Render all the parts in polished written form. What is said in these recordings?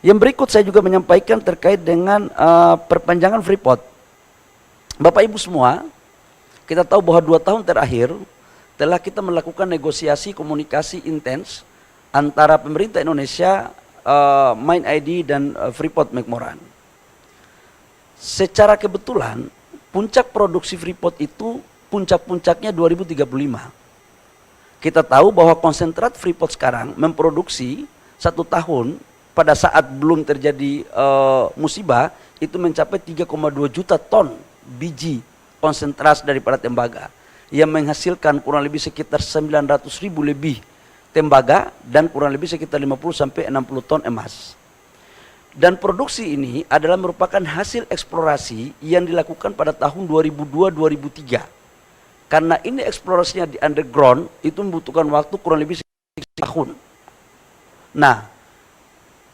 Yang berikut saya juga menyampaikan terkait dengan perpanjangan Freeport. Bapak Ibu semua, kita tahu bahwa 2 tahun terakhir telah kita melakukan negosiasi komunikasi intens antara pemerintah Indonesia, Mind ID dan Freeport McMoran. Secara kebetulan puncak produksi Freeport itu puncak-puncaknya 2035. Kita tahu bahwa konsentrat Freeport sekarang memproduksi 1 tahun pada saat belum terjadi musibah itu mencapai 3,2 juta ton biji konsentrat daripada tembaga yang menghasilkan kurang lebih sekitar 900.000 lebih tembaga dan kurang lebih sekitar 50 sampai 60 ton emas. Dan produksi ini adalah merupakan hasil eksplorasi yang dilakukan pada tahun 2002-2003. Karena ini eksplorasinya di underground itu membutuhkan waktu kurang lebih setahun. Nah,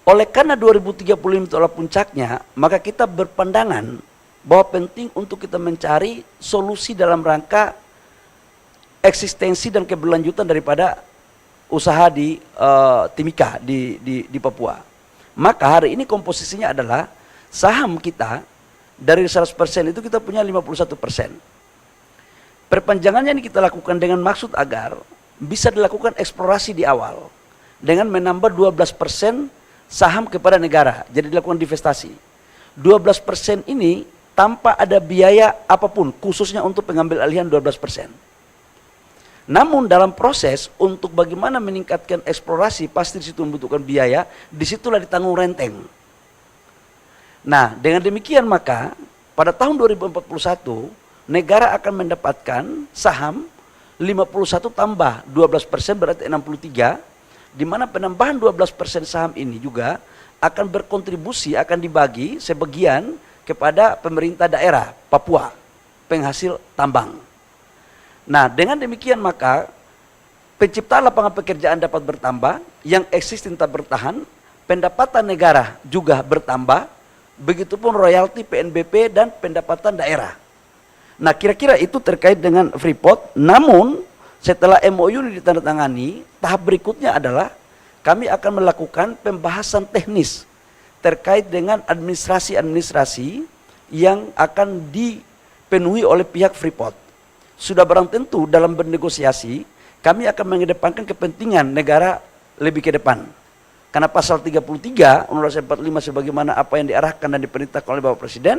oleh karena 2035 itu adalah puncaknya, maka kita berpandangan bahwa penting untuk kita mencari solusi dalam rangka eksistensi dan keberlanjutan daripada usaha di Timika di Papua. Maka hari ini komposisinya adalah saham kita dari 100% itu kita punya 51%. Perpanjangannya ini kita lakukan dengan maksud agar bisa dilakukan eksplorasi di awal dengan menambah 12% saham kepada negara, jadi dilakukan divestasi. 12% ini tanpa ada biaya apapun, khususnya untuk pengambil alihan 12%. Namun dalam proses untuk bagaimana meningkatkan eksplorasi, pasti disitu membutuhkan biaya, disitulah ditanggung renteng. Nah, dengan demikian maka pada tahun 2041 negara akan mendapatkan saham 51 tambah 12% berarti 63, di mana penambahan 12% saham ini juga akan berkontribusi, akan dibagi sebagian kepada pemerintah daerah Papua, penghasil tambang. Nah, dengan demikian maka penciptaan lapangan pekerjaan dapat bertambah, yang existing tetap bertahan, pendapatan negara juga bertambah, begitupun royalti PNBP dan pendapatan daerah. Nah, kira-kira itu terkait dengan Freeport. Namun setelah MOU ini ditandatangani, tahap berikutnya adalah kami akan melakukan pembahasan teknis terkait dengan administrasi-administrasi yang akan dipenuhi oleh pihak Freeport. Sudah barang tentu dalam bernegosiasi, kami akan mengedepankan kepentingan negara lebih ke depan. Karena pasal 33 Undang-Undang 45 sebagaimana apa yang diarahkan dan diperintahkan oleh Bapak Presiden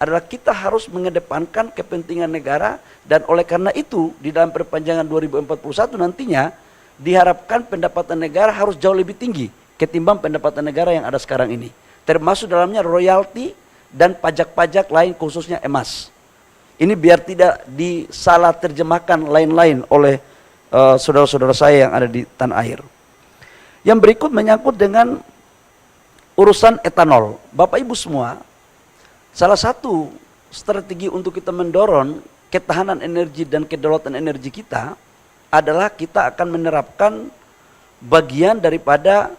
adalah kita harus mengedepankan kepentingan negara, dan oleh karena itu di dalam perpanjangan 2041 nantinya diharapkan pendapatan negara harus jauh lebih tinggi ketimbang pendapatan negara yang ada sekarang ini. Termasuk dalamnya royalti dan pajak-pajak lain khususnya emas. Ini biar tidak disalah terjemahkan lain-lain oleh saudara-saudara saya yang ada di tanah air. Yang berikut menyangkut dengan urusan etanol. Bapak Ibu semua, salah satu strategi untuk kita mendorong ketahanan energi dan kedaulatan energi kita adalah kita akan menerapkan bagian daripada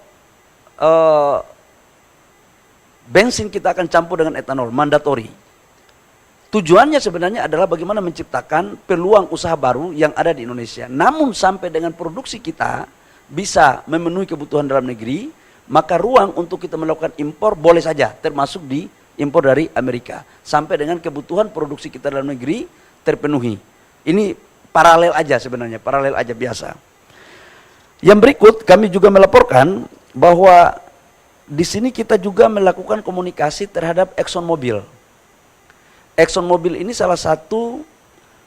bensin kita akan campur dengan etanol, mandatori. Tujuannya sebenarnya adalah bagaimana menciptakan peluang usaha baru yang ada di Indonesia. Namun sampai dengan produksi kita bisa memenuhi kebutuhan dalam negeri, maka ruang untuk kita melakukan impor boleh saja, termasuk di impor dari Amerika. Sampai dengan kebutuhan produksi kita dalam negeri terpenuhi. Ini paralel aja sebenarnya, paralel aja biasa. Yang berikut kami juga melaporkan bahwa di sini kita juga melakukan komunikasi terhadap ExxonMobil. ExxonMobil ini salah satu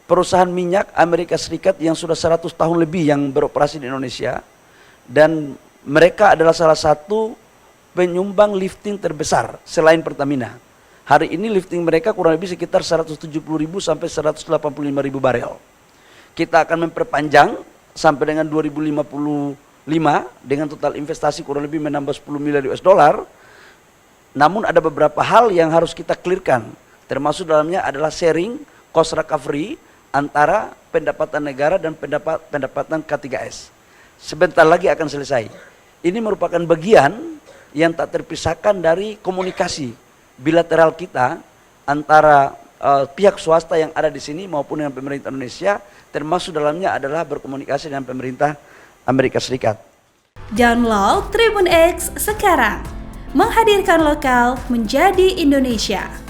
perusahaan minyak Amerika Serikat yang sudah 100 tahun lebih yang beroperasi di Indonesia, dan mereka adalah salah satu penyumbang lifting terbesar selain Pertamina. Hari ini lifting mereka kurang lebih sekitar 170.000 sampai 185.000 barel. Kita akan memperpanjang sampai dengan 2055 dengan total investasi kurang lebih menambah 10 miliar US dollar. Namun ada beberapa hal yang harus kita clearkan, termasuk dalamnya adalah sharing cost recovery antara pendapatan negara dan pendapatan K3S. Sebentar lagi akan selesai. Ini merupakan bagian yang tak terpisahkan dari komunikasi bilateral kita antara pihak swasta yang ada di sini maupun dengan pemerintah Indonesia, termasuk dalamnya adalah berkomunikasi dengan pemerintah Amerika Serikat. Download Tribun X sekarang, menghadirkan lokal menjadi Indonesia.